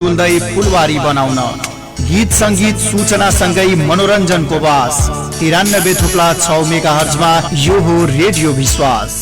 उन्दै फुलवारी बनाउन गीत संगीत सूचनासँगै मनोरञ्जनको बास 93.6 मेगाहर्जमा यो हो रेडियो विश्वास।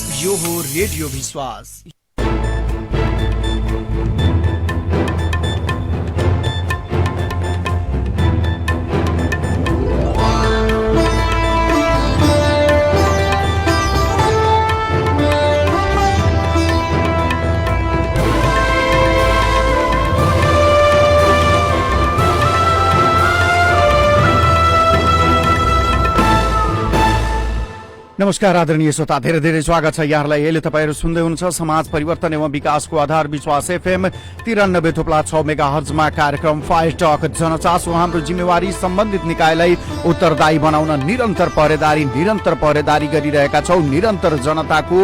नमस्कार आदरणीय श्रोता, धेरै धेरै स्वागत छ यहाँलाई। अहिले तपाईहरु सुन्दै हुनुहुन्छ समाज परिवर्तन एवं विकासको आधार विश्वास एफएम 93.6 मेगाहर्जमा कार्यक्रम फाइट टक। जनचासो हाम्रो जिम्मेवारी सम्बन्धित निकायलाई उत्तरदायी बनाउन निरन्तर पहरेदारी गरिरहेका छौं। निरन्तर जनताको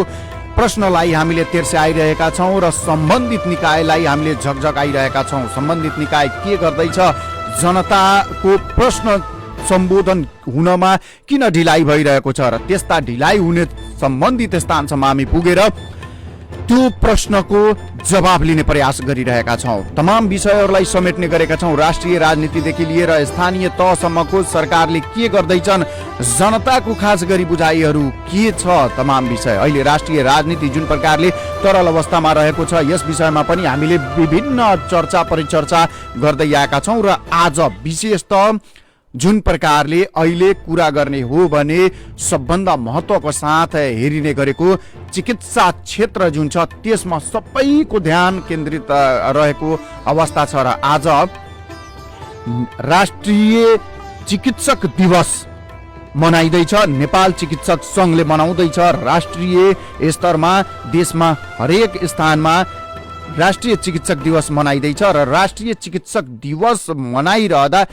प्रश्नलाई हामीले तेर्स्याइरहेका छौं र सम्बन्धित निकायलाई हामीले झकझकाइरहेका छौं। सम्बन्धित निकाय के गर्दैछ, जनताको प्रश्न सम्बोधन हुनमा किन ढिलाइ भइरहेको छ र त्यस्ता ढिलाइ हुने सम्बन्धित स्थानसम्म हामी पुगेर त्यो प्रश्नको जवाब लिने प्रयास गरिरहेका छौं। तमाम विषयहरूलाई समेट्ने गरेका छौं। राष्ट्रिय राजनीतिदेखि लिएर स्थानीय तहसम्मको सरकारले के गर्दैछन्, जनताको खास गरी बुझाइहरू के छ, तमाम विषय। अहिले राष्ट्रिय राजनीति जुन प्रकारले तरल अवस्थामा रहेको छ, यस विषयमा पनि हामीले विभिन्न चर्चा परिचर्चा गर्दै आएका छौं र आज विशेषतः जुन प्रकारले अहिले कुरा गर्ने हो भने सबभन्दा महत्त्वको साथ हेरिने गरेको चिकित्सा क्षेत्र जुन छ त्यसमा सबैको ध्यान केन्द्रित रहेको अवस्था छ र आज राष्ट्रिय चिकित्सक दिवस मनाइदैछ। नेपाल चिकित्सक संघले मनाउँदैछ। राष्ट्रिय स्तरमा देशमा हरेक स्थानमा राष्ट्रिय चिकित्सक दिवस मनाइदैछ र राष्ट्रिय चिकित्सक दिवस मनाइरहँदा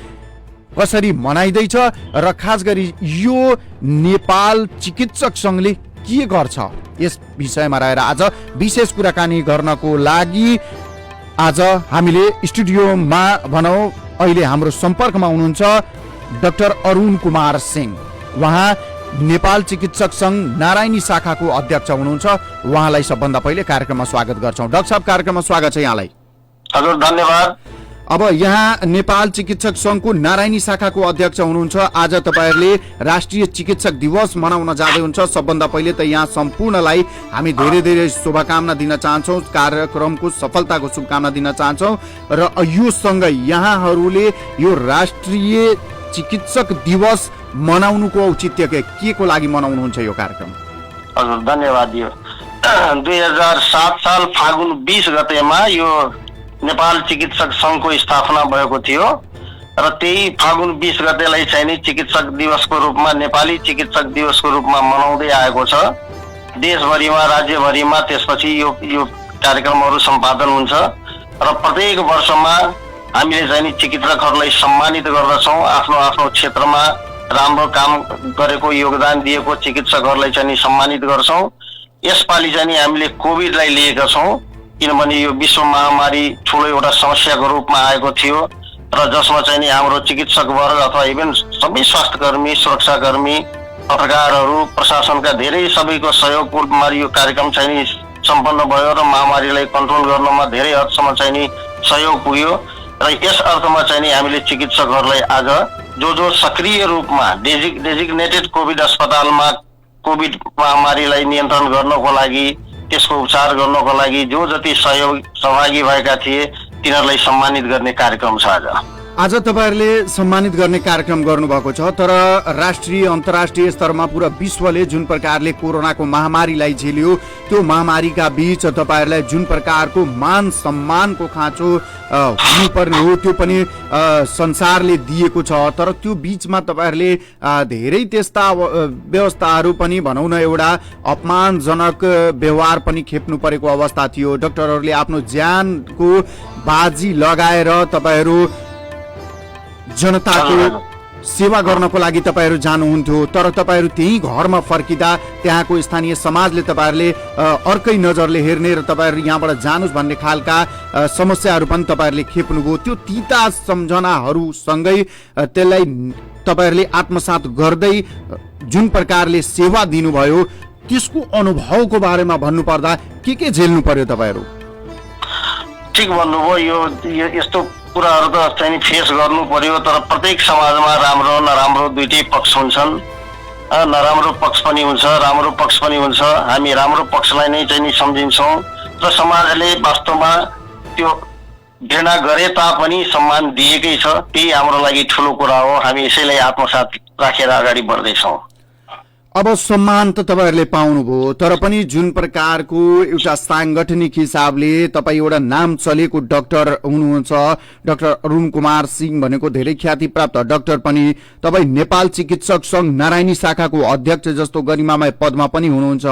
कसरी मनाइदैछ र खास गरी यो नेपाल चिकित्सक संघले के गर्छ, यस विषयमा रहेर आज विशेष कुराकानी गर्नको लागि आज हामीले स्टुडियोमा भनौं अहिले हाम्रो सम्पर्कमा हुनुहुन्छ डाक्टर अरुण कुमार सिंह। उहाँ नेपाल चिकित्सक संघ नारायणी शाखाको अध्यक्ष हुनुहुन्छ। उहाँलाई सबभन्दा पहिले कार्यक्रममा स्वागत गर्छौं। डाक्टर साहब, कार्यक्रममा स्वागत छ यहाँलाई। हजुर, धन्यवाद। अब यहाँ नेपाल चिकित्सक संघको नारायणी शाखाको अध्यक्ष हुनुहुन्छ। आज तपाईहरुले राष्ट्रिय चिकित्सक दिवस मनाउन जाँदै हुन्छ। सबभन्दा पहिले त यहाँ सम्पूर्णलाई हामी धेरै धेरै शुभकामना दिन चाहन्छौं, कार्यक्रमको सफलताको शुभकामना दिन चाहन्छौं र यो सँगै यहाँहरूले यो राष्ट्रिय चिकित्सक दिवस मनाउनुको औचित्य के को लागि मनाउनुहुन्छ यो कार्यक्रम? हजुर, धन्यवाद। यो 2007 साल फागुन 20 गतेमा यो नेपाल चिकित्सक संघको स्थापना भएको थियो र त्यही फागुन 20 गतेलाई चाहिँ नि चिकित्सक दिवसको रूपमा, नेपाली चिकित्सक दिवसको रूपमा मनाउँदै आएको छ। देशभरिमा, राज्यभरिमा त्यसपछि यो कार्यक्रमहरू सम्पादन हुन्छ र प्रत्येक वर्षमा हामीले चाहिँ नि चिकित्सकहरूलाई सम्मानित गर्दछौँ। आफ्नो आफ्नो क्षेत्रमा राम्रो काम गरेको, योगदान दिएको चिकित्सकहरूलाई चाहिँ नि सम्मानित गर्छौँ। यसपालि चाहिँ नि हामीले कोभिडलाई लिएका छौँ, किनभने यो विश्व महामारी ठुलो एउटा समस्याको रूपमा आएको थियो र जसमा चाहिँ नि हाम्रो चिकित्सक वर्ग अथवा इभन सबै स्वास्थ्यकर्मी, सुरक्षाकर्मी, पत्रकारहरू, प्रशासनका धेरै सबैको सहयोगमा यो कार्यक्रम चाहिँ नि सम्पन्न भयो र महामारीलाई कन्ट्रोल गर्नमा धेरै हदसम्म चाहिँ नि सहयोग पुग्यो र यस अर्थमा चाहिँ नि हामीले चिकित्सकहरूलाई आज जो सक्रिय रूपमा डेजिग्नेटेड कोभिड अस्पतालमा कोभिड महामारीलाई नियन्त्रण गर्नको लागि, त्यसको उपचार गर्नको लागि जो जति सहभागी भएका थिए तिनीहरूलाई सम्मानित गर्ने कार्यक्रम छ। आज तपाईहरुले सम्मानित गर्ने कार्यक्रम गर्नुभएको छ, तर राष्ट्रिय अन्तर्राष्ट्रिय स्तरमा पुरा विश्वले जुन प्रकारले कोरोनाको महामारीलाई झेल्यो, त्यो महामारीका बीच तपाईहरुलाई जुन प्रकारको मान सम्मानको खाँचो हुनुपर्ने हो त्यो पनि संसारले दिएको छ। तर त्यो बीचमा तपाईहरुले धेरै त्यस्ता व्यवस्थाहरू पनि भनौं न एउटा अपमानजनक व्यवहार पनि खेप्नु परेको अवस्था थियो। डाक्टरहरूले आफ्नो ज्यानको बाजी लगाएर तपाईहरु जनताको सेवा गर्नको लागि तपाईहरु जानुहुन्थ्यो, तर तपाईहरु त्यही घरमा फर्किदा त्यहाँको स्थानीय समाजले तपाईहरुले अर्कै नजरले हेर्ने र तपाईहरु यहाँबाट जानुस् भन्ने खालका समस्याहरू पनि तपाईहरुले खेप्नुभयो। त्यो तीता सम्झनाहरू सँगै त्यसलाई तपाईहरुले आत्मसात गर्दै जुन प्रकारले सेवा दिनुभयो त्यसको अनुभवको बारेमा भन्नु पर्दा के झेल्नु पर्यो तपाईहरु? ठिक भन्नुभयो। यो यस्तो कुराहरू त चाहिँ फेस गर्नु पर्यो, तर प्रत्येक समाजमा राम्रो नराम्रो दुईटै पक्ष हुन्छन्। नराम्रो पक्ष पनि हुन्छ, राम्रो पक्ष पनि हुन्छ। हामी राम्रो पक्षलाई नै चाहिँ नि सम्झिन्छौँ र समाजले वास्तवमा त्यो घृणा गरे तापनि सम्मान दिएकै छ। त्यही हाम्रो लागि ठुलो कुरा हो। हामी यसैलाई आत्मसात राखेर अगाडि बढ्दैछौँ। अब सम्मान त तपाईहरुले पाउनुभयो, तर पनि जुन प्रकारको एउटा सांगठनिक हिसाबले तपाई एउटा नाम चलेको डाक्टर हुनुहुन्छ, डाक्टर अरुण कुमार सिंह भनेको धेरै ख्याति प्राप्त डाक्टर पनि, तपाई नेपाल चिकित्सक संघ नारायणी शाखाको अध्यक्ष जस्तो गरिमामय पदमा पनि हुनुहुन्छ।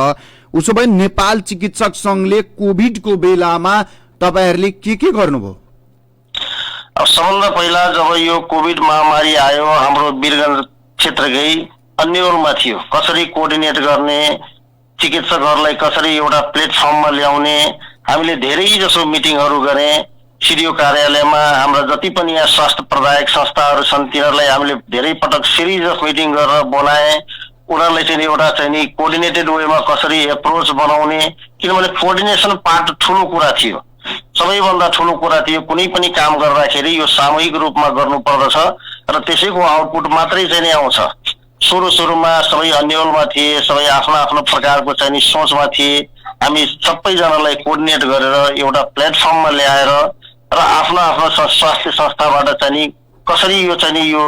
उसो भए नेपाल चिकित्सक संघले कोभिडको बेलामा तपाईहरुले के गर्नुभयो? अब सबभन्दा पहिला जब यो कोभिड महामारी आयो, हाम्रो वीरगञ्ज क्षेत्रकै अन्यलमा थियो। कसरी कोअर्डिनेट गर्ने, चिकित्सकहरूलाई कसरी एउटा प्लेटफर्ममा ल्याउने, हामीले धेरै जसो मिटिङहरू गरे। सिडिओ कार्यालयमा हाम्रा जति पनि यहाँ स्वास्थ्य प्रदायक संस्थाहरू छन् तिनीहरूलाई हामीले धेरै पटक सिरिज अफ मिटिङ गरेर बोलाए। उनीहरूलाई चाहिँ एउटा चाहिँ नि कोअर्डिनेटेड वेमा कसरी एप्रोच बनाउने, किनभने कोअर्डिनेसन पार्ट ठुलो कुरा थियो, सबैभन्दा ठुलो कुरा थियो। कुनै पनि काम गर्दाखेरि यो सामूहिक रूपमा गर्नुपर्दछ र त्यसैको आउटपुट मात्रै चाहिँ नि आउँछ। सुरुमा सबै अन्यलमा थिए, सबै आफ्नो आफ्नो प्रकारको चाहिँ नि सोचमा थिए। हामी सबैजनालाई कोअर्डिनेट गरेर एउटा प्लेटफर्ममा ल्याएर र आफ्नो आफ्नो स्वास्थ्य संस्थाबाट चाहिँ नि कसरी यो चाहिँ नि यो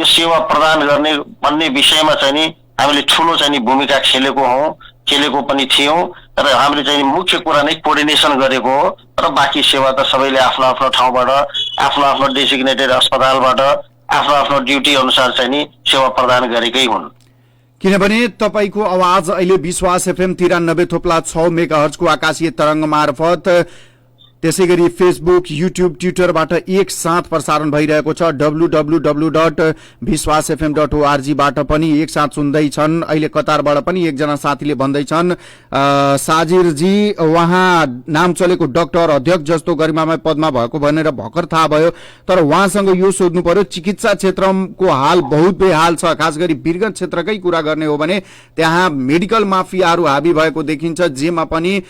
सेवा प्रदान गर्ने भन्ने विषयमा चाहिँ नि हामीले ठुलो चाहिँ नि भूमिका खेलेको पनि थियौँ र हामीले चाहिँ मुख्य कुरा नै कोअर्डिनेसन गरेको हो। र बाँकी सेवा त सबैले आफ्नो आफ्नो ठाउँबाट, आफ्नो आफ्नो डेजिग्नेटेड अस्पतालबाट आफ्नो आफ्नो ड्युटी अनुसार चाहिँ नि सेवा प्रदान गरेकै हुन्। किनभने तपाईको आवाज अहिले विश्वास एफएम 93.6 मेगाहर्जको आकाशीय तरंग मार्फत, त्यसैगरी फेसबुक, युट्युब, ट्विटरबाट एक साथ प्रसारण भइरहेको छ। www.vishwasfm.org बाट पनि एक साथ सुन्दैछन्। अहिले कतारबाट पनि एकजना साथीले भन्दैछन्, साजिरजी उहाँ नाम चलेको डाक्टर अध्यक्ष जस्तो गरिमामय पदमा भएको भनेर भर्खर थाहा भयो, तर उहाँसँग यो सोध्नु पर्यो, चिकित्सा क्षेत्रको हाल बहुत बेहाल छ। खास गरी वीरगञ्ज क्षेत्रकै कुरा गर्ने हो भने त्यहाँ मेडिकल माफियाहरू हाबी भएको देखिन्छ, जेमा पनि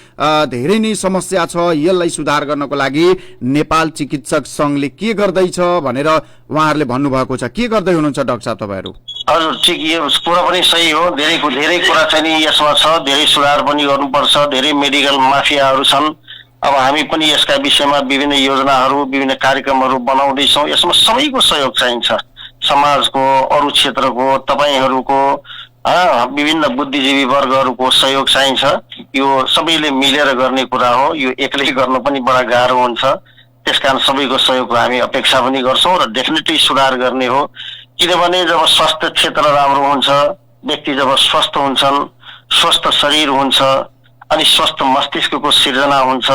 धेरै नै समस्या छ। यसलाई सुधार गर्नको लागि नेपाल चिकित्सक संघले के गर्दैछ भनेर उहाँहरूले भन्नुभएको छ। के गर्दै हुनुहुन्छ डाक्टर साहब तपाईहरु? हजुर, ठिक, यो कुरा पनि सही हो। धेरै कुरा चाहिँ नि यसमा छ, धेरै सुधार पनि गर्नुपर्छ। धेरै मेडिकल माफियाहरू छन्। अब हामी पनि यसका विषयमा विभिन्न योजनाहरू, विभिन्न कार्यक्रमहरू बनाउँदैछौँ। यसमा सबैको सहयोग चाहिन्छ, समाजको, अरू क्षेत्रको, तपाईहरूको, विभिन्न बुद्धिजीवी वर्गहरूको सहयोग चाहिन्छ। यो सबैले मिलेर गर्ने कुरा हो। यो एक्लै गर्न पनि बडा गाह्रो हुन्छ। त्यसकारण सबैको सहयोगको हामी अपेक्षा पनि गर्छौँ र डेफिनेटली सुधार गर्ने हो। किनभने जब स्वास्थ्य क्षेत्र राम्रो हुन्छ, व्यक्ति जब स्वस्थ हुन्छन्, स्वस्थ शरीर हुन्छ, अनि स्वस्थ मस्तिष्कको सिर्जना हुन्छ।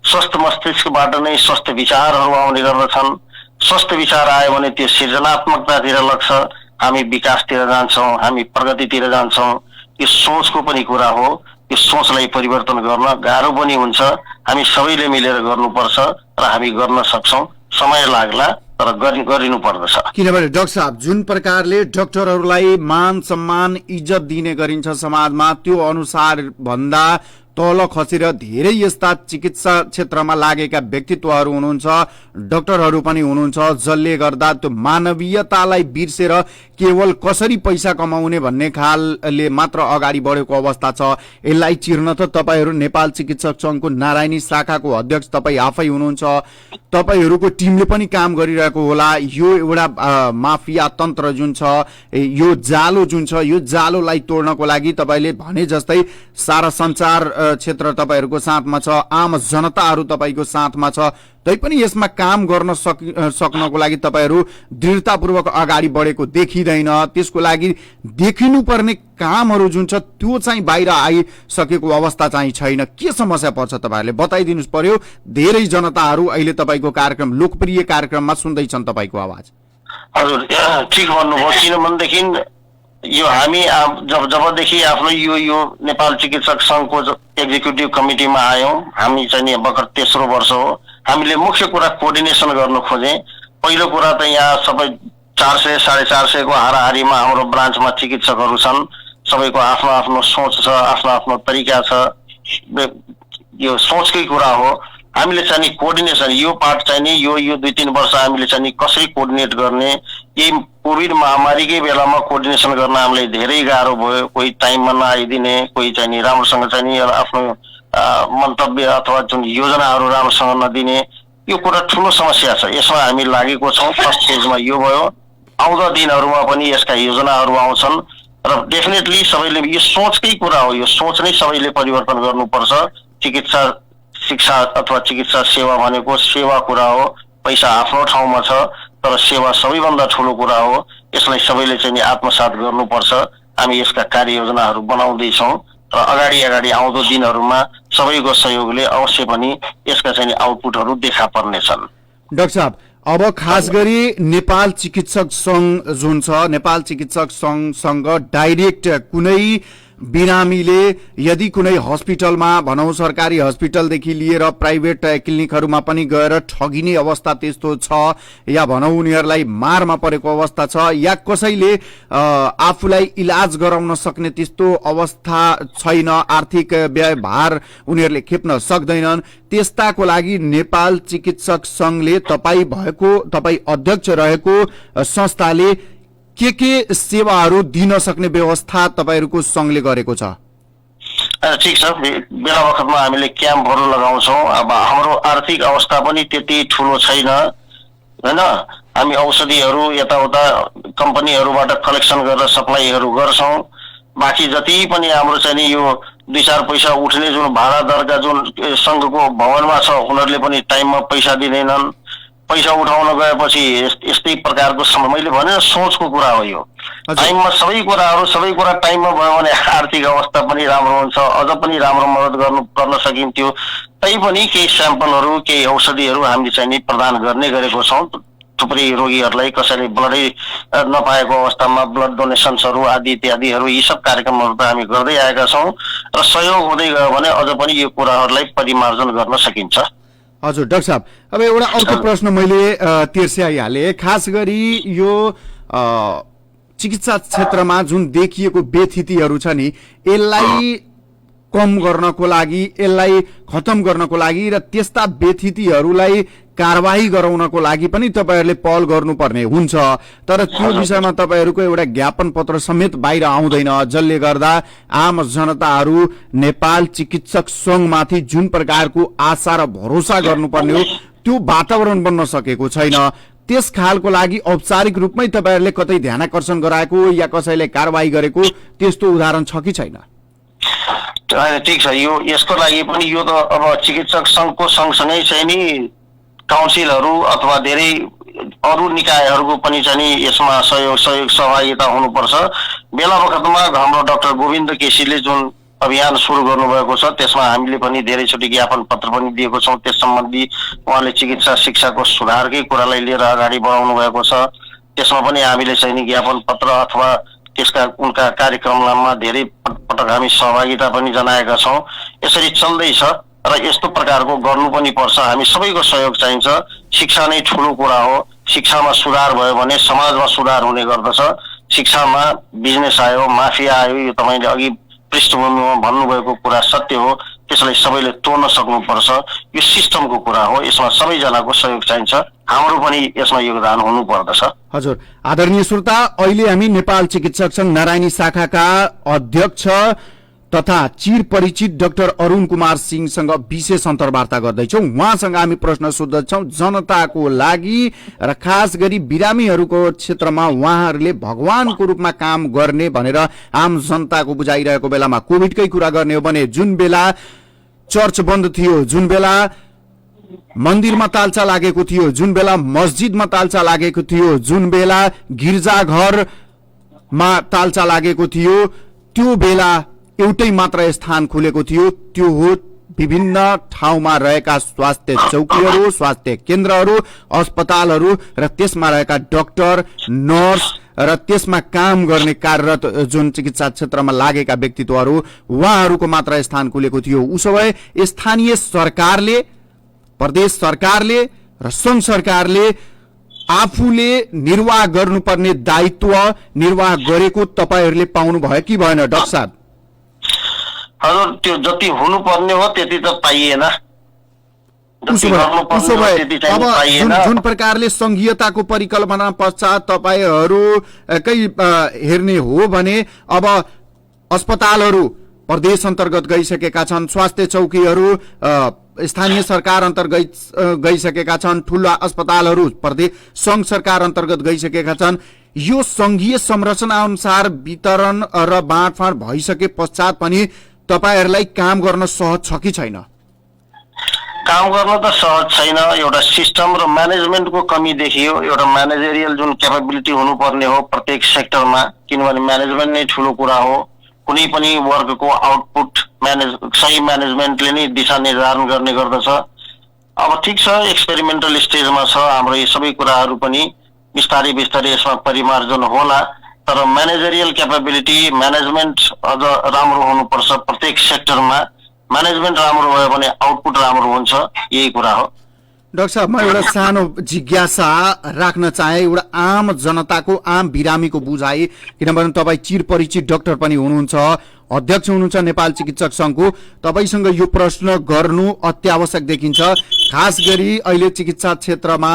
स्वस्थ मस्तिष्कबाट नै स्वस्थ विचारहरू आउने गर्दछन्। स्वस्थ विचार आयो भने त्यो सृजनात्मकतातिर लग्छ, हामी विकासतिर जान्छौँ, हामी प्रगतितिर जान्छौँ। यो सोचको पनि कुरा हो। यो सोचलाई परिवर्तन गर्न गाह्रो पनि हुन्छ। हामी सबैले मिलेर गर्नुपर्छ र हामी गर्न सक्छौँ। समय लाग्ला तर गरिनु पर्दछ। किनभने डाक्टर साहब, जुन प्रकारले डाक्टरहरूलाई मान सम्मान इज्जत दिने गरिन्छ समाजमा, त्यो अनुसार भन्दा तल खसेर धेरै यस्ता चिकित्सा क्षेत्रमा लागेका व्यक्तित्वहरू हुनुहुन्छ, डाक्टरहरू पनि हुनुहुन्छ, जसले गर्दा त्यो मानवीयतालाई बिर्सेर केवल कसरी पैसा कमाउने भन्ने खालले मात्र अगाडि बढेको अवस्था छ। यसलाई चिर्न त तपाईहरू नेपाल चिकित्सक संघको नारायणी शाखाको अध्यक्ष तपाईँ आफै हुनुहुन्छ, तपाईहरूको टिमले पनि काम गरिरहेको होला। यो एउटा माफिया तन्त्र जुन छ, यो जालो जुन छ, यो जालोलाई तोड्नको लागि तपाईले भने जस्तै सारा संचार क्षेत्र तपाईहरूको साथमा छ, आम जनताहरू तपाईको साथमा छ, तैपनि यसमा काम गर्न सक्नको लागि तपाईहरू दृढतापूर्वक अगाडि बढेको देखिँदैन। त्यसको लागि देखिनुपर्ने कामहरू जुन छ त्यो चाहिँ बाहिर आइसकेको अवस्था चाहिँ छैन। के समस्या पर्छ तपाईहरुले बताइदिनु पर्यो। धेरै जनताहरू अहिले तपाईको कार्यक्रम, लोकप्रिय कार्यक्रममा सुन्दैछन् तपाईको आवाज। हजुर, ठिक भन्नुभयो। किनभनेदेखि यो हामी जबदेखि आफ्नो यो नेपाल चिकित्सक संघको एक्जिक्युटिभ कमिटीमा आयौँ, हामी चाहिँ भर्खर तेस्रो वर्ष हो। हामीले मुख्य कुरा कोअर्डिनेसन गर्न खोजे। पहिलो कुरा त यहाँ सबै 400 450 को हाराहारीमा हाम्रो ब्रान्चमा चिकित्सकहरू छन्। सबैको आफ्नो आफ्नो सोच छ, आफ्नो आफ्नो तरिका छ। यो सोचकै कुरा हो। हामीले चाहिँ नि कोअर्डिनेसन यो पार्ट चाहिँ नि यो 2-3 वर्ष हामीले चाहिँ नि कसरी कोअर्डिनेट गर्ने, यही कोभिड महामारीकै बेलामा कोअर्डिनेसन गर्न हामीलाई धेरै गाह्रो भयो। कोही टाइममा नआइदिने, कोही चाहिँ नि राम्रोसँग चाहिँ नि आफ्नो मन्तव्य अथवा जुन योजनाहरू राम्रोसँग नदिने, यो कुरा ठुलो समस्या छ। यसमा हामी लागेको छौँ। फर्स्ट फेजमा यो भयो। आउँदो दिनहरूमा पनि यसका योजनाहरू आउँछन् र डेफिनेटली सबैले यो सोचकै कुरा हो। यो सोच नै सबैले परिवर्तन गर्नुपर्छ। चिकित्सा शिक्षा अथवा चिकित्सा सेवा भनेको सेवा कुरा हो। पैसा आफ्नो ठाउँमा छ तर सेवा सबैभन्दा ठुलो कुरा हो। यसलाई सबैले चाहिँ नि आत्मसात गर्नुपर्छ। हामी यसका कार्ययोजनाहरू बनाउँदैछौँ र अगाडि आउँदो दिनहरूमा सबैको सहयोगले अवश्य पनि यसका चाहिँ आउटपुटहरू देखा पर्नेछन्। डाक्टर साहब, अब खास गरी नेपाल चिकित्सक संघ जुन छ, नेपाल चिकित्सक संघसँग डाइरेक्ट कुनै बिरामीले यदि कुनै हस्पिटलमा भनौं सरकारी हस्पिटलदेखि लिएर प्राइभेट क्लिनिकहरूमा पनि गएर ठगिने अवस्था त्यस्तो छ, या भनौं उनीहरूलाई मारमा परेको अवस्था छ, या कसैले आफूलाई इलाज गराउन सक्ने त्यस्तो अवस्था छैन, आर्थिक व्यय भार उनीहरूले खेप्न सक्दैनन्, त्यस्ताको लागि नेपाल चिकित्सक संघले तपाई अध्यक्ष रहेको संस्थाले के सेवाहरू दिन सक्ने व्यवस्था तपाईहरूको संघले गरेको छ? ठिक छ। बेला बखतमा हामीले क्याम्पहरू लगाउँछौँ। अब हाम्रो आर्थिक अवस्था पनि त्यति ठुलो छैन हैन। हामी औषधिहरू यताउता कम्पनीहरूबाट कलेक्सन गरेर सप्लाईहरू गर्छौँ। बाँकी जति पनि हाम्रो चाहिँ नि यो 2-4 पैसा उठ्ने जुन भाडा दरका जुन संघको भवनमा छ उनीहरूले पनि टाइममा पैसा दिँदैनन्। पैसा उठाउन गएपछि यस्तै प्रकारको मैले भने सोचको कुरा हो। यो टाइममा सबै कुरा टाइममा भयो भने आर्थिक अवस्था पनि राम्रो हुन्छ, अझ पनि राम्रो मद्दत गर्न सकिन्थ्यो। तैपनि केही स्याम्पलहरू केही औषधिहरू हामीले चाहिँ नि प्रदान गर्ने गरेको छौँ। थुप्रै रोगीहरूलाई कसैले ब्लडै नपाएको अवस्थामा ब्लड डोनेसन्सहरू आदि इत्यादिहरू यी सब कार्यक्रमहरू त हामी गर्दै आएका छौँ र सहयोग हुँदै गयो भने अझ पनि यो कुराहरूलाई परिमार्जन गर्न सकिन्छ। हजुर डाक्टर साहब, अब एउटा अर्को प्रश्न मैले तिर्स्याइहालेँ। खास गरी यो चिकित्सा क्षेत्रमा जुन देखिएको बेथितिहरू छ नि, यसलाई कम गर्नको लागि, यसलाई खत्म गर्नको लागि र त्यस्ता बेथितिहरूलाई कारबाही गराउनको लागि पनि तपाईहरूले पहल गर्नुपर्ने हुन्छ। तर त्यो विषयमा तपाईहरूको एउटा ज्ञापन पत्र समेत बाहिर आउँदैन, जसले गर्दा आम जनताहरू नेपाल चिकित्सक संघमाथि जुन प्रकारको आशा र भरोसा गर्नुपर्ने हो त्यो वातावरण बन्न सकेको छैन। त्यस खालको लागि औपचारिक रूपमै तपाईहरूले कतै ध्यानाकर्षण गराएको या कसैले कारबाही गरेको त्यस्तो उदाहरण छ कि छैन? ठिक छ। यसको लागि पनि यो त अब चिकित्सक संघको सँगसँगै चाहिँ नि काउन्सिलहरू अथवा धेरै अरू निकायहरूको पनि चाहिँ नि यसमा सहयोग सहभागिता हुनुपर्छ। बेला बखतमा हाम्रो डाक्टर गोविन्द केसीले जुन अभियान सुरु गर्नुभएको छ त्यसमा हामीले पनि धेरैचोटि ज्ञापन पत्र पनि दिएको छौँ। त्यस सम्बन्धी उहाँले चिकित्सा शिक्षाको सुधारकै कुरालाई लिएर अगाडि बढाउनु भएको छ। त्यसमा पनि हामीले चाहिँ नि ज्ञापन पत्र अथवा उनका कार्यक्रममा धेरै पटक हामी सहभागिता पनि जनाएका छौँ। यसरी चल्दैछ र यस्तो प्रकारको गर्नु पनि पर्छ। हामी सबैको सहयोग चाहिन्छ। शिक्षा नै ठुलो कुरा हो। शिक्षामा सुधार भयो भने समाजमा सुधार हुने गर्दछ। शिक्षामा बिजनेस आयो, माफिया आयो, यो तपाईँले अघि पृष्ठभूमिमा भन्नुभएको कुरा सत्य हो। त्यसलाई सबैले तोड्न सक्नुपर्छ। यो सिस्टमको कुरा हो। यसमा सबैजनाको सहयोग चाहिन्छ। हाम्रो पनि यसमा योगदान हुनुपर्दछ। हजुर आदरणीय श्रोता, अहिले हामी नेपाल चिकित्सक संघ नारायणी शाखाका अध्यक्ष तथा चिर परिचित डाक्टर अरुण कुमार सिंहसँग विशेष अन्तर्वार्ता गर्दैछौँ। उहाँसँग हामी प्रश्न सोध्दछौँ जनताको लागि र खास गरी बिरामीहरूको क्षेत्रमा उहाँहरूले भगवानको रूपमा काम गर्ने भनेर आम जनताको बुझाइरहेको बेलामा कोभिडकै कुरा गर्ने हो भने जुन बेला चर्च बन्द थियो, जुन बेला मन्दिरमा ताल्चा लागेको थियो, जुन बेला मस्जिदमा ताल्चा लागेको थियो, जुन बेला गिर्जाघरमा ताल्चा लागेको थियो, त्यो बेला एउटै मात्र स्थान खुलेको थियो। त्यो हो विभिन्न ठाउँमा रहेका स्वास्थ्य चौकीहरू, स्वास्थ्य केन्द्रहरू, अस्पतालहरू र त्यसमा रहेका डाक्टर, नर्स र त्यसमा काम गर्ने कार्यरत जुन चिकित्सा क्षेत्रमा लागेका व्यक्तित्वहरू, उहाँहरूको मात्र स्थान खुलेको थियो। उसो भए स्थानीय सरकारले, प्रदेश सरकारले र संघ सरकारले आफूले निर्वाह गर्नुपर्ने दायित्व निर्वाह गरेको तपाईहरूले पाउनु भयो कि भएन डाक्टर साहब? हजुर, त्यो जति हुनुपर्ने हो त्यति त पाइएन। जति गर्नुपर्ने हो त्यति चाहिँ पाइएन। जुन प्रकारले संघीयताको परिकल्पना पश्चात तपाईहरुकै हेर्ने हो भने अब अस्पतालहरू प्रदेश अन्तर्गत गइसकेका छन्, स्वास्थ्य चौकीहरू स्थानीय सरकार अन्तर्गत गइसकेका छन्, ठूला अस्पतालहरू प्रदेश संघ सरकार अन्तर्गत गइसकेका छन्। यो संघीय संरचना अनुसार वितरण र बाँडफाँड भइसके पश्चात पनि तपाईहरुलाई काम गर्न सहज छ कि छैन? काम गर्न त सहज छैन। एउटा सिस्टम र म्यानेजमेन्टको कमी देखियो। एउटा म्यानेजरियल जुन क्यापेबिलिटी हुनुपर्ने हो प्रत्येक सेक्टरमा, किनभने म्यानेजमेन्ट नै ठूलो कुरा हो। कुनै पनि वर्गको आउटपुट सही म्यानेजमेन्टले नै दिशा निर्धारण गर्ने गर्दछ। अब ठिक छ, एक्सपेरिमेन्टल स्टेजमा छ हाम्रो यी सबै कुराहरू पनि, बिस्तारै बिस्तारै यसमा परिमार्जन होला। तर म्यानेजरियल क्यापेबिलिटी, म्यानेजमेन्ट अझ राम्रो हुनुपर्छ। प्रत्येक सेक्टरमा म्यानेजमेन्ट राम्रो भयो भने आउटपुट राम्रो हुन्छ, यही कुरा हो। डाक्टर साहब, म एउटा सानो जिज्ञासा राख्न चाहे, एउटा आम जनताको, आम बिरामीको बुझाइ, किनभने तपाईँ चिरपरिचित डाक्टर पनि हुनुहुन्छ, अध्यक्ष हुनुहुन्छ नेपाल चिकित्सक संघको। तपाईसँग यो प्रश्न गर्नु अत्यावश्यक देखिन्छ, खास गरी अहिले चिकित्सा क्षेत्रमा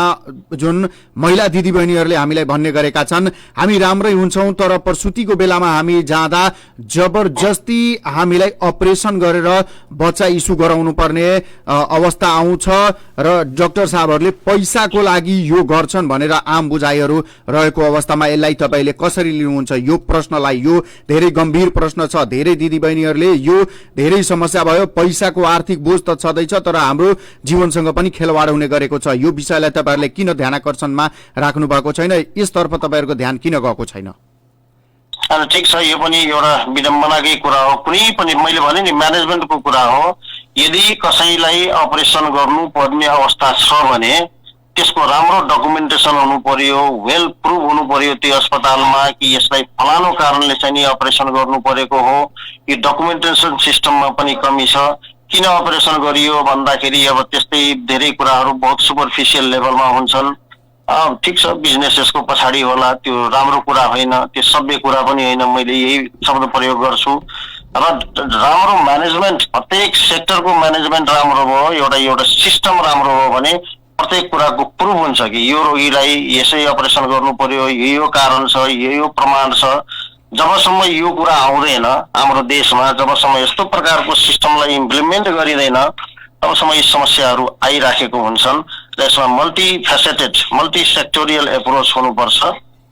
जुन महिला दिदीबहिनीहरूले हामीलाई भन्ने गरेका छन्, हामी राम्रै हुन्छौं तर प्रसुतिको बेलामा हामी जाँदा जबरजस्ती हामीलाई अपरेसन गरेर बच्चा इस्यु गराउनु पर्ने अवस्था आउँछ र डाक्टर साहबहरूले पैसाको लागि यो गर्छन् भनेर आम बुझाइहरू रहेको अवस्थामा यसलाई तपाईले कसरी लिनुहुन्छ? यो प्रश्नलाई, यो धेरै गम्भीर प्रश्न छ। धेरै दिदीबहिनीहरूले यो धेरै समस्या भयो, पैसाको आर्थिक बोझ त छँदैछ तर हाम्रो जीवनसँग पनि खेलवाड हुने गरेको छ। यो विषयलाई तपाईहरुले किन ध्यानाकर्षणमा राख्नु भएको छैन? यसतर्फ तपाईहरुको ध्यान किन गएको छैन? ठिक छ, यो पनि एउटा विडम्बनाकै कुरा हो। कुनै पनि मैले भने नि म्यानेजमेन्टको कुरा हो। यदि कसैलाई अपरेसन गर्नुपर्ने अवस्था छ भने त्यसको राम्रो डकुमेन्टेसन हुनु पर्यो, वेल प्रुभ हुनु पर्यो त्यो अस्पतालमा कि यसलाई फलानो कारणले चाहिँ नि अपरेसन गर्नु परेको हो। यो डकुमेन्टेसन सिस्टममा पनि कमी छ। किन अपरेसन गरियो भन्दाखेरि अब त्यस्तै धेरै कुराहरू बहुत सुपरफिसियल लेभलमा हुन्छन्। ठिक छ, बिजनेस यसको पछाडि होला, त्यो राम्रो कुरा होइन, त्यो सभ्य कुरा पनि होइन, मैले यही शब्द प्रयोग गर्छु। र राम्रो म्यानेजमेन्ट, प्रत्येक सेक्टरको म्यानेजमेन्ट राम्रो भयो, एउटा सिस्टम राम्रो हो भने प्रत्येक कुराको प्रुभ हुन्छ कि यो रोगीलाई यसै अपरेसन गर्नु पर्यो, यो कारण छ, यो प्रमाण छ। जबसम्म यो कुरा आउँदैन हाम्रो देशमा, जबसम्म यस्तो प्रकारको सिस्टमलाई इम्प्लिमेन्ट गरिँदैन, तबसम्म यी समस्याहरू आइराखेको हुन्छन्। र यसमा मल्टिफेसेटेड, मल्टी सेक्टोरियल एप्रोच हुनुपर्छ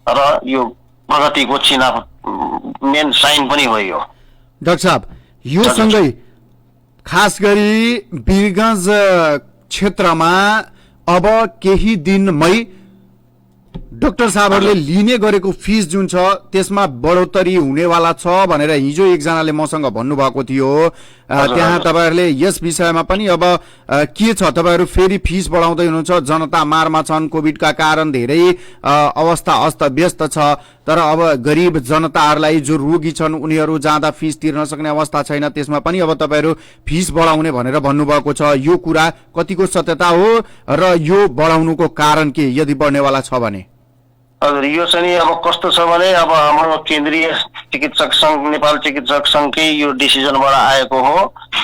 र यो प्रगतिको चिन्ह, मेन साइन पनि हो यो। डाक्टर साहब, यो सँगै खास गरी वीरगञ्ज क्षेत्रमा अब केही दिनमै डाक्टर साहबहरूले लिने गरेको फीस जुन छ त्यसमा बढोत्तरी हुनेवाला छ भनेर हिजो एकजनाले मसँग भन्नुभएको थियो। त्यहाँ तपाईहरुले यस विषयमा पनि अब के छ? तपाईहरु फेरि फीस बढाउँदै हुनुहुन्छ, जनता मारमा छन्, कोभिडका कारण धेरै अवस्था अस्तव्यस्त छ, तर अब गरिब जनताहरूलाई जो रोगी छन् उनीहरू जाँदा फीस तिर्न सक्ने अवस्था छैन, त्यसमा पनि अब तपाईहरु फीस बढाउने भनेर भन्नुभएको छ। यो कुरा कतिको सत्यता हो र यो बढाउनुको कारण के यदि बढ्नेवाला छ भने? हजुर, यो चाहिँ अब कस्तो छ भने अब हाम्रो केन्द्रीय चिकित्सक संघ, नेपाल चिकित्सक संघकै यो डिसिजनबाट आएको हो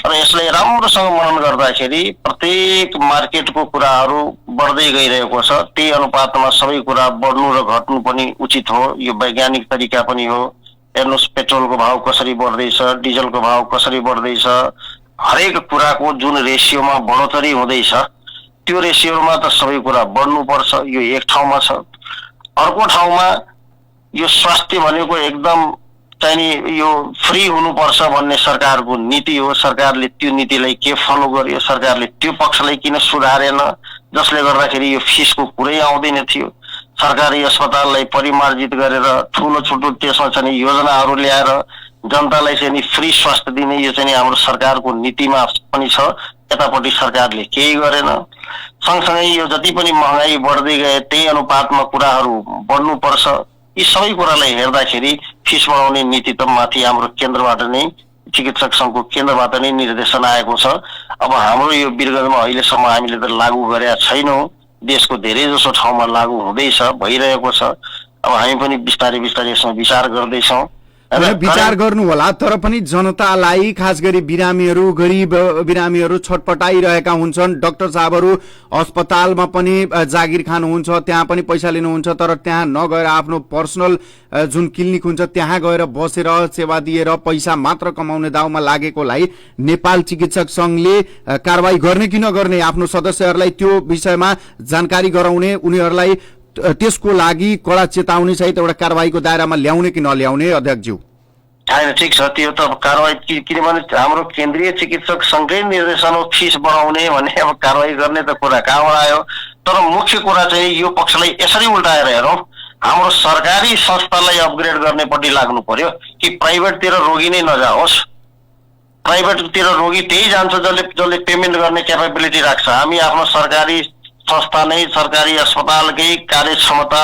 र यसलाई राम्रोसँग मनन गर्दाखेरि प्रत्येक मार्केटको कुराहरू बढ्दै गइरहेको छ। त्यही अनुपातमा सबै कुरा बढ्नु र घट्नु पनि उचित हो। यो वैज्ञानिक तरिका पनि हो। हेर्नुहोस्, पेट्रोलको भाव कसरी बढ्दैछ, डिजलको भाव कसरी बढ्दैछ, हरेक कुराको जुन रेसियोमा बढोत्तरी हुँदैछ त्यो रेसियोमा त सबै कुरा बढ्नुपर्छ। यो एक ठाउँमा छ। अर्को ठाउँमा यो स्वास्थ्य भनेको एकदम चाहिँ यो फ्री हुनुपर्छ भन्ने सरकारको नीति हो। सरकारले त्यो नीतिलाई के फलो गर्यो, सरकारले त्यो पक्षलाई किन सुधारेन, जसले गर्दाखेरि यो फीसको कुरै आउँदैन थियो। सरकारी अस्पताललाई परिमार्जित गरेर ठुलो ठुलो त्यसमा चाहिँ योजनाहरू ल्याएर जनतालाई चाहिँ फ्री स्वास्थ्य दिने यो चाहिँ हाम्रो सरकारको नीतिमा पनि छ। यतापट्टि सरकारले केही गरेन। सँगसँगै यो जति पनि महँगाई बढ्दै गए त्यही अनुपातमा कुराहरू बढ्नुपर्छ। यी सबै कुरालाई हेर्दाखेरि फीस बढाउने नीति त माथि हाम्रो केन्द्रबाट नै, चिकित्सक संघको केन्द्रबाट नै निर्देशन आएको छ। अब हाम्रो यो वीरगञ्जमा अहिलेसम्म हामीले त लागू गरेका छैनौँ। देशको धेरै जसो ठाउँमा लागू हुँदैछ, भइरहेको छ। अब हामी पनि बिस्तारै बिस्तारै यसमा विचार गर्दैछौँ। विचार गर्नु होला, तर पनि जनतालाई खास गरी बिरामीहरू, गरिब बिरामीहरू छटपटाइरहेका हुन्छन्। डाक्टर साहबहरू अस्पतालमा पनि जागिर खानुहुन्छ, त्यहाँ पनि पैसा लिनुहुन्छ, तर त्यहाँ नगएर आफ्नो पर्सनल जुन क्लिनिक हुन्छ त्यहाँ गएर बसेर सेवा दिएर पैसा मात्र कमाउने दाउमा लागेकोलाई नेपाल चिकित्सक संघले कारबाही गर्ने कि नगर्ने, आफ्नो सदस्यहरूलाई त्यो विषयमा जानकारी गराउने, उनीहरूलाई त्यसको लागि कडा चेतावनी सहित एउटा कारबाहीको दायरामा ल्याउने कि नल्याउने अध्यक्षज्यू? होइन, ठिक छ, त्यो त कारबाही, किनभने हाम्रो केन्द्रीय चिकित्सक संघकै निर्देशनमा फिस बढाउने भने अब कारबाही गर्ने त कुरा कहाँबाट आयो। तर मुख्य कुरा चाहिँ यो पक्षलाई यसरी उल्टाएर हेरौँ, हाम्रो सरकारी संस्थालाई अपग्रेड गर्नेपट्टि लाग्नु पर्यो कि प्राइभेटतिर रोगी नै नजाओस्। प्राइभेटतिर रोगी त्यही जान्छ जसले पेमेन्ट गर्ने क्यापेबिलिटी राख्छ। हामी आफ्नो सरकारी संस्था नै, सरकारी अस्पतालकै कार्यक्षमता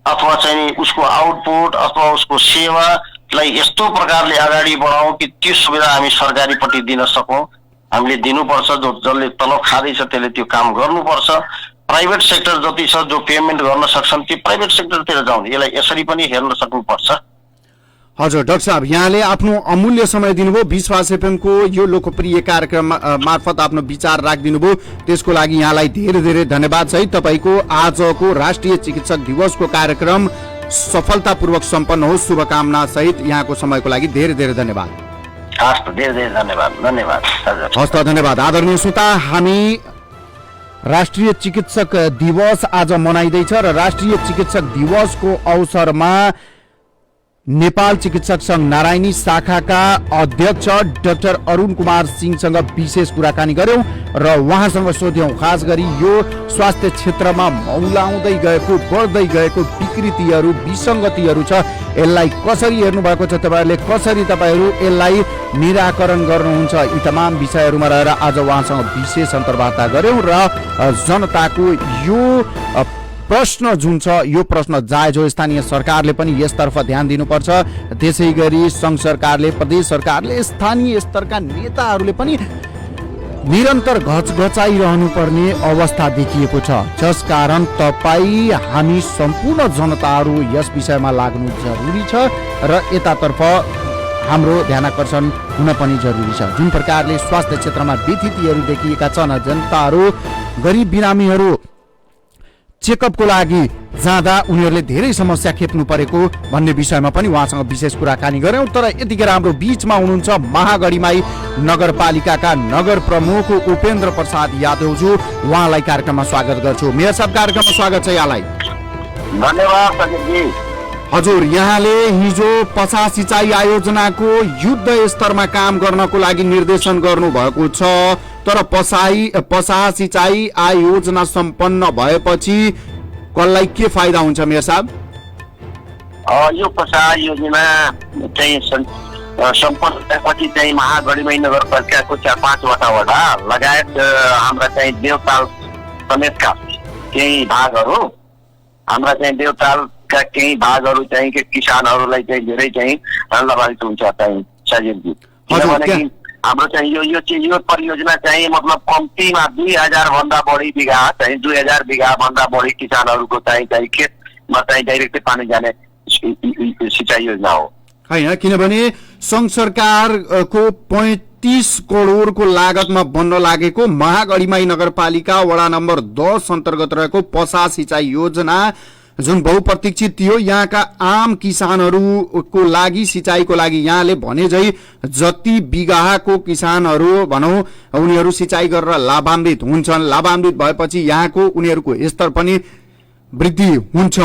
अथवा चाहिँ उसको आउटपुट अथवा उसको सेवालाई यस्तो प्रकारले अगाडि बढाउँ कि त्यो सुविधा हामी सरकारीपट्टि दिन सकौँ। हामीले दिनुपर्छ, जसले तलब खाँदैछ त्यसले त्यो काम गर्नुपर्छ। प्राइभेट सेक्टर जति छ जो पेमेन्ट गर्न सक्छन् ती प्राइभेट सेक्टरतिर जाउँ, यसलाई यसरी पनि हेर्न सक्नुपर्छ। हजुर डाक्टर साहब, यहाँले आफ्नो अमूल्य समय दिनुभयो, विश्वास एफएमको यो लोकप्रिय कार्यक्रम मार्फत आफ्नो विचार राखिदिनु भयो, त्यसको लागि यहाँलाई धेरै धेरै धन्यवाद छ। तपाईको आजको राष्ट्रिय चिकित्सक दिवसको कार्यक्रम सफलतापूर्वक सम्पन्न होस्, शुभकामना सहित यहाँको समयको लागि धेरै धेरै धन्यवाद। हस्, धेरै धेरै धन्यवाद। धन्यवाद हजुर। हस् त, धन्यवाद। आदरणीय श्रोता, हामी राष्ट्रिय चिकित्सक दिवस आज मनाइँदैछ र राष्ट्रिय चिकित्सक दिवसको अवसरमा नेपाल चिकित्सक संघ नारायणी शाखाका अध्यक्ष डाक्टर अरुण कुमार सिंहसँग विशेष कुराकानी गर्यौं र उहाँसँग सोध्यौं खास गरी यो स्वास्थ्य क्षेत्रमा मौलाउँदै गएको, बढ्दै गएको विकृतिहरू, विसंगतिहरू छ, यसलाई कसरी हेर्नु भएको छ तपाईहरुले, कसरी तपाईहरु यसलाई निराकरण गर्नुहुन्छ, यी तमाम विषयहरूमा रहेर आज उहाँसँग विशेष अन्तर्वार्ता गर्यौं र जनताको यो प्रश्न जुन छ यो प्रश्न जायज हो, स्थानीय सरकारले पनि यसतर्फ ध्यान दिनुपर्छ। त्यसैगरी संघ सरकारले, प्रदेश सरकारले, स्थानीय स्तरका नेताहरूले पनि निरन्तर घचघचाइरहनु पर्ने अवस्था देखिएको छ, जसकारण तपाई हामी सम्पूर्ण जनताहरू यस विषयमा लाग्नु जरुरी छ र यतातर्फ हाम्रो ध्यानाकर्षण हुन पनि जरुरी छ। जुन प्रकारले स्वास्थ्य क्षेत्रमा व्यथितिहरू देखिएका छन्, जनताहरू, गरिब बिरामीहरू चेकअपको लागि जाँदा उनीहरूले धेरै समस्या खेप्नु परेको भन्ने विषयमा पनि उहाँसँग विशेष कुराकानी गर्यौं। तर यतिखेर हाम्रो बीचमा हुनुहुन्छ महागढीमाई नगरपालिकाका नगर प्रमुख उपेन्द्र प्रसाद यादवज्यू, उहाँलाई कार्यक्रममा स्वागत गर्छु। मेयर साहब, कार्यक्रममा स्वागत छ यहाँलाई। धन्यवाद हजुर, यहाँले हिजो पसा सिंचाई आयोजनाको युद्ध स्तरमा काम गर्नको लागि निर्देशन गर्नुभएको छ, तर पसा सिंचाई आयोजना सम्पन्न भएपछि कसलाई के फाइदा हुन्छ मेयर साहब? यो पसा योजना चाहिँ सम्पन्न भएपछि चाहिँ महागढीमाई नगरपालिकाको 4-5वटा वडा लगायत हाम्रा चाहिँ देवताल समेतका केही भागहरू, हाम्रा चाहिँ देवतालका केही भागहरू चाहिँ किसानहरूलाई चाहिँ धेरै चाहिँ लाभान्वित हुन्छ चाहिँ सजिलजी। किनभने हाम्रो चाहिँ यो परियोजना चाहिँ मतलब कम्तीमा 2000 भन्दा बढी बिघा चाहिँ 2000 बिघा भन्दा बढी किसानहरूको चाहिँ खेतमा चाहिँ डाइरेक्टली पानी जाने सिंचाई योजना हो हैन। किनभने संघ सरकारको 35 करोडको लागतमा बन्न लागेको महागढीमाई नगरपालिका वडा नम्बर 10 अन्तर्गत रहेको पसा सिंचाई योजना जुन बहुप्रतीक्षित थियो, यहाँका आम किसानहरूको लागि, सिंचाईको लागि यहाँले भने झै जति बिघाको किसानहरू भनौं उनीहरू सिंचाई गरेर लाभान्वित हुन्छन्, लाभान्वित भएपछि यहाँको उनीहरूको स्तर पनि वृद्धि हुन्छ।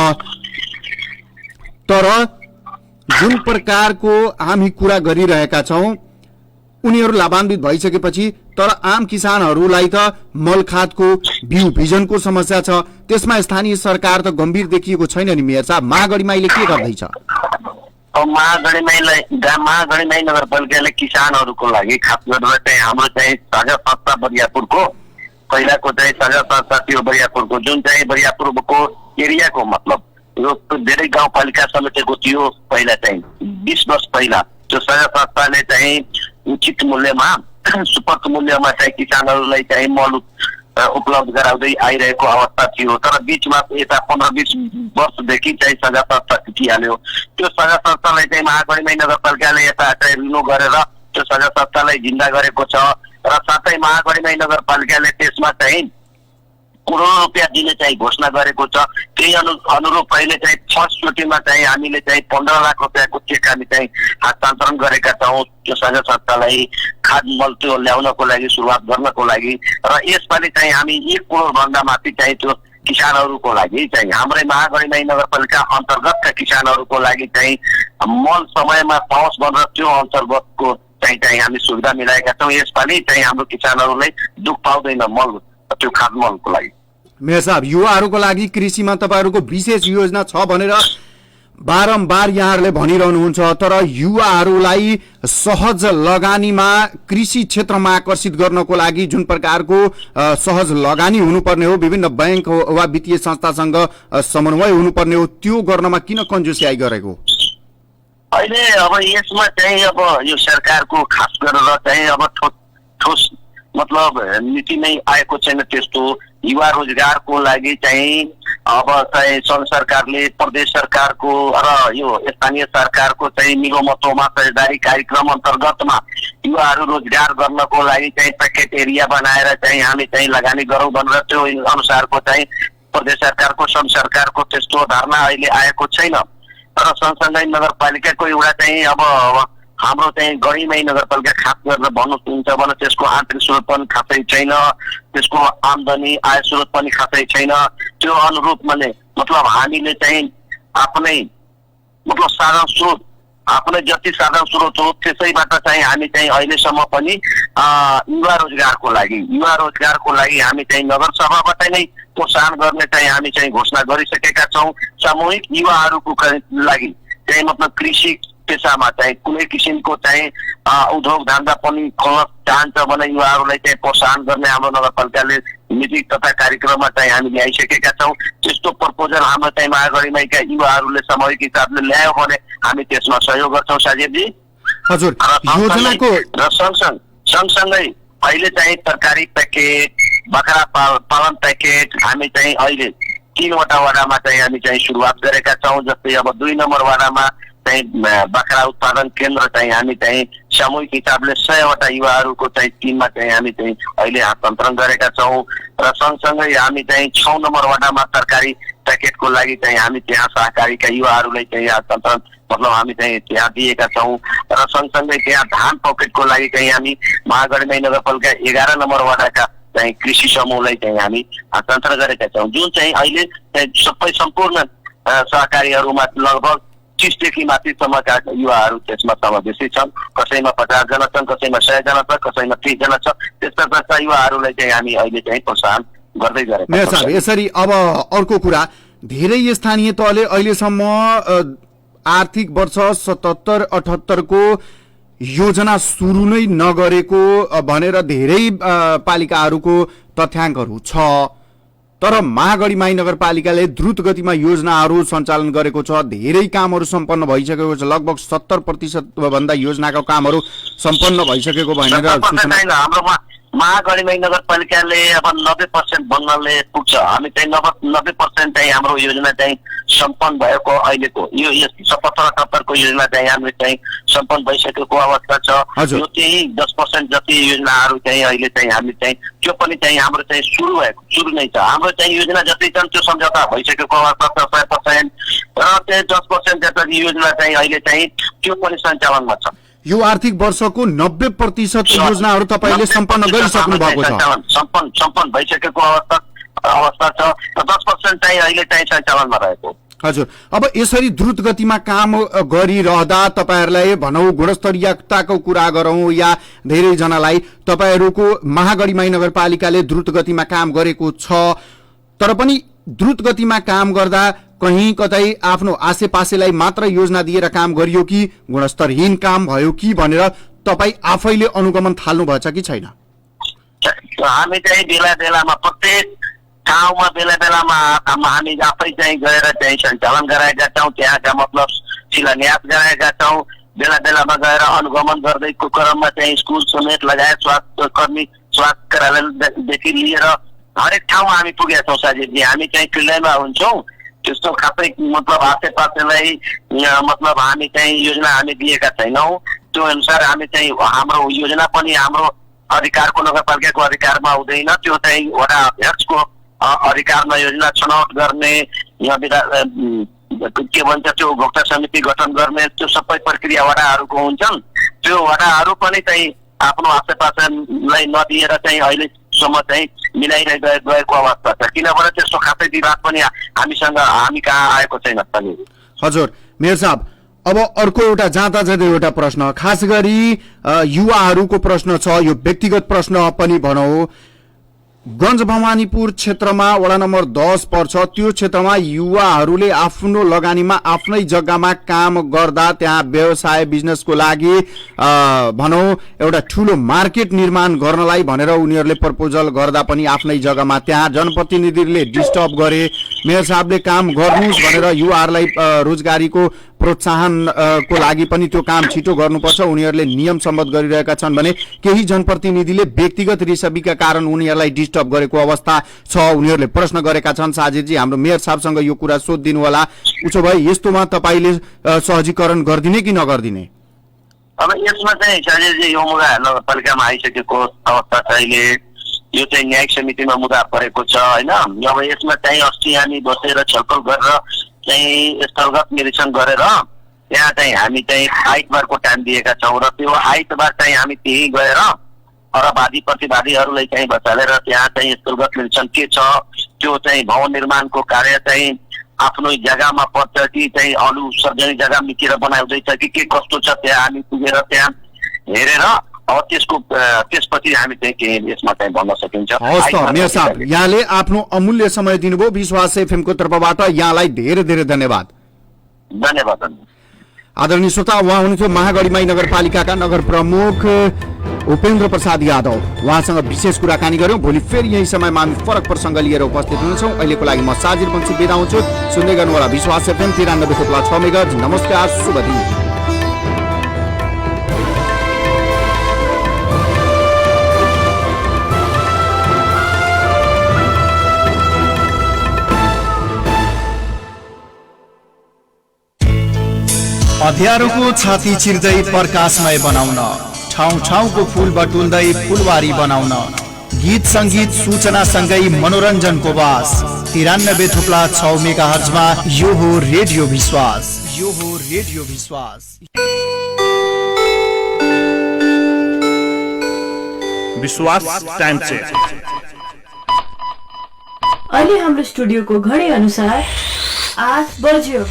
तर जुन प्रकारको हामी कुरा गरिरहेका छौं, उनीहरू लाभान्वित भइसकेपछि तर आम किसानहरूलाई त मलखातको बिउ बिजनको समस्या छ, त्यसमा स्थानीय सरकार त गम्भीर देखिएको छैन नि मेयर साहब। महागढीमाईले के गर्दैछ? महागढीमाई नगरपालिकाले किसानहरूको लागि खास गरेर चाहिँ हाम्रो चाहिँ साझा संस्था बरियापुरको पहिलाको चाहिँ साझा संस्था थियो बरियापुरको, जुन चाहिँ बरियापुरको एरियाको मतलब यो धेरै गाउँपालिका समेटेको थियो पहिला चाहिँ 20 वर्ष पहिला, त्यो साझा संस्थाले चाहिँ उचित मूल्यमा, सुपथ मूल्यमा चाहिँ किसानहरूलाई चाहिँ मल उपलब्ध गराउँदै आइरहेको अवस्था थियो। तर बिचमा यता 15-20 वर्षदेखि चाहिँ सजा संस्था छुटिहाल्यो। त्यो सजा संस्थालाई चाहिँ महागढी नगरपालिकाले यता चाहिँ रिन्यू गरेर त्यो सजा संस्थालाई जिन्दा गरेको छ र साथै महागढी नगरपालिकाले त्यसमा चाहिँ करोड रुपियाँ दिने चाहिँ घोषणा गरेको छ। त्यही अनुरूप अहिले चाहिँ फर्स्ट चोटिमा चाहिँ हामीले चाहिँ 15 लाख रुपियाँको चेक हामी चाहिँ हस्तान्तरण गरेका छौँ त्यो सजा संस्थालाई खाद मल त्यो ल्याउनको लागि सुरुवात गर्नको लागि। र यसपालि चाहिँ हामी 1 करोड भन्दा माथि चाहिँ त्यो किसानहरूको लागि चाहिँ हाम्रै महागढी नगरपालिका अन्तर्गतका किसानहरूको लागि चाहिँ मल समयमा पाओस् भनेर त्यो अन्तर्गतको चाहिँ हामी सुविधा मिलाएका छौँ। यसपालि चाहिँ हाम्रो किसानहरूलाई दुःख पाउँदैन मल त्यो खाद मलको लागि। मेयर साहब, युवाहरूको लागि कृषिमा तपाईहरूको विशेष योजना छ भनेर बारम्बार यहाँहरूले भनिरहनुहुन्छ, तर युवाहरूलाई सहज लगानीमा कृषि क्षेत्रमा आकर्षित गर्नको लागि जुन प्रकारको सहज लगानी हुनुपर्ने हो, विभिन्न बैंक वा वित्तीय संस्थासँग समन्वय हुनुपर्ने हो, त्यो गर्नमा किन कन्जुसियाई गरेको? अहिले अब यसमा चाहिँ अब यो सरकारको खास गरेर चाहिँ अब ठोस मतलब नीति नै आएको छैन त्यस्तो। युवा रोजगारको लागि चाहिँ अब चाहिँ संघ सरकारले प्रदेश सरकारको र यो स्थानीय सरकारको चाहिँ मिलोमतोमा साझेदारी कार्यक्रम अन्तर्गतमा युवाहरू रोजगार गर्नको लागि चाहिँ प्याकेट एरिया बनाएर चाहिँ हामी चाहिँ लगानी गरौँ भनेर त्यो अनुसारको चाहिँ प्रदेश सरकारको संघ सरकारको त्यस्तो धारणा अहिले आएको छैन। तर सँगसँगै नगरपालिकाको एउटा चाहिँ अब हाम्रो चाहिँ गढीमाई नगरपालिका खास गरेर भन्नुहुन्छ भने त्यसको आन्तरिक स्रोत पनि खासै छैन, त्यसको आमदानी आय स्रोत पनि खासै छैन। त्यो अनुरूप मतलब हामीले चाहिँ आफ्नै मतलब साधन स्रोत आफ्नै जति साधन स्रोत हो त्यसैबाट चाहिँ हामी चाहिँ अहिलेसम्म पनि युवा रोजगारको लागि हामी चाहिँ नगरसभाबाट नै प्रोत्साहन गर्ने चाहिँ हामी चाहिँ घोषणा गरिसकेका छौँ। सामूहिक युवाहरूको लागि चाहिँ मतलब कृषि पेसामा चाहिँ कुनै किसिमको चाहिँ उद्योग धन्दा पनि खोल्न चाहन्छ भने युवाहरूलाई चाहिँ प्रोत्साहन गर्ने हाम्रो नगरपालिकाले नीति तथा कार्यक्रममा चाहिँ हामी ल्याइसकेका छौँ। त्यस्तो प्रपोजल हाम्रो चाहिँ महागढीमाईका युवाहरूले सामूहिक हिसाबले ल्यायो भने हामी त्यसमा सहयोग गर्छौँ साजिदजी। हजुर, योजनाको र सँगसँगै अहिले चाहिँ तरकारी प्याकेट, बाख्रा पालन प्याकेट हामी चाहिँ अहिले 3वटा वडामा चाहिँ हामी चाहिँ सुरुवात गरेका छौँ। जस्तै अब 2 नम्बर वडामा चाहिँ बाख्रा उत्पादन केन्द्र चाहिँ हामी चाहिँ सामूहिक हिसाबले 100वटा युवाहरूको चाहिँ टिममा चाहिँ हामी चाहिँ अहिले हस्तान्तरण गरेका छौँ। र सँगसँगै हामी चाहिँ 6 नम्बर वडामा तरकारी प्याकेटको लागि चाहिँ हामी त्यहाँ सहकारीका युवाहरूलाई चाहिँ हस्तान्तरण मतलब हामी चाहिँ त्यहाँ दिएका छौँ। र सँगसँगै त्यहाँ धान पकेटको लागि चाहिँ हामी महागढी नगरपालिका 11 नम्बर वडाका चाहिँ कृषि समूहलाई चाहिँ हामी हस्तान्तरण गरेका छौँ। जुन चाहिँ अहिले सबै सम्पूर्ण सहकारीहरूमा लगभग 30 देखि माथिसम्मका युवाहरू त्यसमा समावेशित छन्। कसैमा 50 जना छन्, कसैमा 100 जना छ, कसैमा 30 जना छ। त्यस्ता युवाहरूलाई चाहिँ हामी अहिले चाहिँ प्रोत्साहन गर्दै गरेका छौँ। मेयर साहब, यसरी अब अर्को कुरा, धेरै स्थानीय तहले अहिलेसम्म आर्थिक वर्ष 77-78 को योजना सुरु नै नगरेको भनेर धेरै पालिकाहरूको तथ्याङ्कहरू छ। तर महागढी नगरपालिकाले द्रुत गतिमा योजनाहरू सञ्चालन गरेको छ, धेरै कामहरू सम्पन्न भइसकेको छ, लगभग 70% भन्दा योजनाका कामहरू सम्पन्न भइसकेको भनेर सूचना। महागढी नगरपालिकाले अब 90% बन्नले पुग्छ। हामी चाहिँ 90% चाहिँ हाम्रो योजना चाहिँ सम्पन्न भएको अहिलेको यो 77-78 को योजना चाहिँ हामी चाहिँ सम्पन्न भइसकेको अवस्था छ। यो चाहिँ 10% जति योजनाहरू चाहिँ अहिले चाहिँ हामी चाहिँ त्यो पनि चाहिँ हाम्रो चाहिँ सुरु नै छ। हाम्रो चाहिँ योजना जति छन् त्यो सम्झौता भइसकेको अवस्था छ 100% र चाहिँ 10% जति योजना चाहिँ अहिले चाहिँ त्यो पनि सञ्चालनमा छ। यो आर्थिक वर्षको 90% योजनाहरू तपाईले सम्पन्न गरिसक्नु भएको छ, सम्पन्न भइसकेको अवस्था छ। 10% चाहिँ अहिले चाहिँ सञ्चालनमा रहेको। हजुर, अब यसरी द्रुत गतिमा काम गरिरहँदा तपाईहरुलाई भनौं गुणस्तरीयताको कुरा गरौं या धेरै जनालाई तपाईहरुको महागढी नगरपालिकाले द्रुत गतिमा काम गरेको छ, तर पनि द्रुत गतिमा काम गर्दा कहीं कतै आफ्नो आसेपासेलाई मात्र योजना दिएर काम गरियो कि गुणस्तरहीन काम भयो कि भनेर तपाई आफैले अनुगमन थाल्नु भएछ कि छैन? हामी चाहिँ बेला बेलामा प्रत्येक गाउँमा बेला बेलामा हामी आफै चाहिँ गएर चाहिँ सञ्चालन गराएका छौँ। त्यहाँका मतलब शिलान्यास गराएका छौँ। बेला बेलामा गएर अनुगमन गर्दैको क्रममा चाहिँ स्कुल समेत लगायत स्वास्थ्य कर्मी स्वास्थ्य कार्यालयदेखि लिएर हरेक ठाउँमा हामी पुगेका छौँ साथीजी। हामी चाहिँ फिल्डमा हुन्छौँ, त्यस्तो खासै मतलब आसेपासेलाई मतलब हामी चाहिँ योजना हामी दिएका छैनौँ। त्यो अनुसार हामी चाहिँ हाम्रो योजना पनि हाम्रो अधिकारको नगरपालिकाको अधिकारमा हुँदैन, त्यो चाहिँ वडा अध्यक्षको अधिकारमा योजना छनौट गर्ने के भन्छ त्यो उपभोक्ता समिति गठन गर्ने त्यो सबै प्रक्रिया वडाहरूको हुन्छन्। त्यो वडाहरू पनि चाहिँ आफ्नो आसेपासेलाई नदिएर चाहिँ अहिलेसम्म चाहिँ मिलाइरहेको अवस्था छ, किनभने त्यस्तो खासै विवाद पनि हामी कहाँ आएको छैन। हजुर मेयर साहब, अब अर्को एउटा जाँदा जाँदै एउटा प्रश्न, खास गरी युवाहरूको प्रश्न छ, यो व्यक्तिगत प्रश्न पनि भनौँ। गञ्ज भवानीपुर क्षेत्रमा वडा नम्बर 10 पर्छ, त्यो क्षेत्रमा युवाहरूले आफ्नो लगानीमा आफ्नै जग्गामा काम गर्दा त्यहाँ व्यवसाय बिजनेसको लागि भनौँ एउटा ठुलो मार्केट निर्माण गर्नलाई भनेर उनीहरूले प्रपोजल गर्दा पनि आफ्नै जग्गामा त्यहाँ जनप्रतिनिधिले डिस्टर्ब गरे। मेयर साहबले काम गर्नुहोस् भनेर युवाहरूलाई रोजगारीको प्रोत्साहनको लागि पनि त्यो काम छिटो गर्नुपर्छ, उनीहरूले नियम सम्बद्ध गरिरहेका छन् भने केही जनप्रतिनिधिले व्यक्तिगत रिसबीका कारण उनीहरूलाई डिस्टर्ब गरेको अवस्था छ, उनीहरूले प्रश्न गरेका छन्। साजिदजी, हाम्रो मेयर साहबसँग यो कुरा सोधिदिनु होला। उसो भए यस्तोमा तपाईँले सहजीकरण गरिदिने कि नगरिदिने? अब यसमा चाहिँ साजिदजी यो मुद्दा नगरपालिकामा आइसकेको अवस्था छ अहिले। यो चाहिँ न्यायिक समितिमा मुद्दा परेको छ होइन। अब यसमा चाहिँ अस्ति हामी बसेर छलफल गरेर चाहिँ स्थलगत निरीक्षण गरेर त्यहाँ चाहिँ हामी चाहिँ आइतबारको टाइम दिएका छौँ र त्यो आइतबार चाहिँ हामी त्यही गएर वादी प्रतिवादीहरूलाई चाहिँ बचालेर त्यहाँ चाहिँ स्थलगत निरीक्षण के छ, त्यो चाहिँ भवन निर्माणको कार्य चाहिँ आफ्नो जग्गामा पर्छ कि चाहिँ अरू सार्वजनिक जग्गा मिचेर बनाउँदैछ कि के कस्तो छ, त्यहाँ हामी पुगेर त्यहाँ हेरेर अब त्यसपछि हामी चाहिँ केही यसमा चाहिँ भन्न सकिन्छ। हवस् त मेयर साहब, यहाँले आफ्नो अमूल्य समय दिनुभयो विश्वास एफएमको तर्फबाट, यहाँलाई धेरै धेरै धन्यवाद। धन्यवाद। आदरणीय श्रोता, उहाँ हुनुहुन्थ्यो महागढीमाई नगरपालिकाका नगर प्रमुख उपेन्द्र प्रसाद यादव। उहाँसँग विशेष कुराकानी गर्यौं। भोलि फेरि यही समयमा हामी फरक प्रसङ्ग लिएर उपस्थित हुनेछौँ। अहिलेको लागि म साजिर बन्सी बिदा हुन्छु। सुन्दै गर्नुहोला विश्वास एफएम 93.6 मेगाहर्ज। नमस्कार, शुभ दिन। अँध्यारोको छाती चिर्दै प्रकाशमय बनाउन, ठाउँ ठाउँको फूल बटुल्दै फुलवारी बनाउन, गीत संगीत सूचना सँगै मनोरञ्जनको बास 93.6 मेगाहर्जमा यो हो रेडियो विश्वास। यो हो रेडियो विश्वास। विश्वास टाइम चेक। अहिले हाम्रो स्टुडियोको घडी अनुसार 8 बज्यो।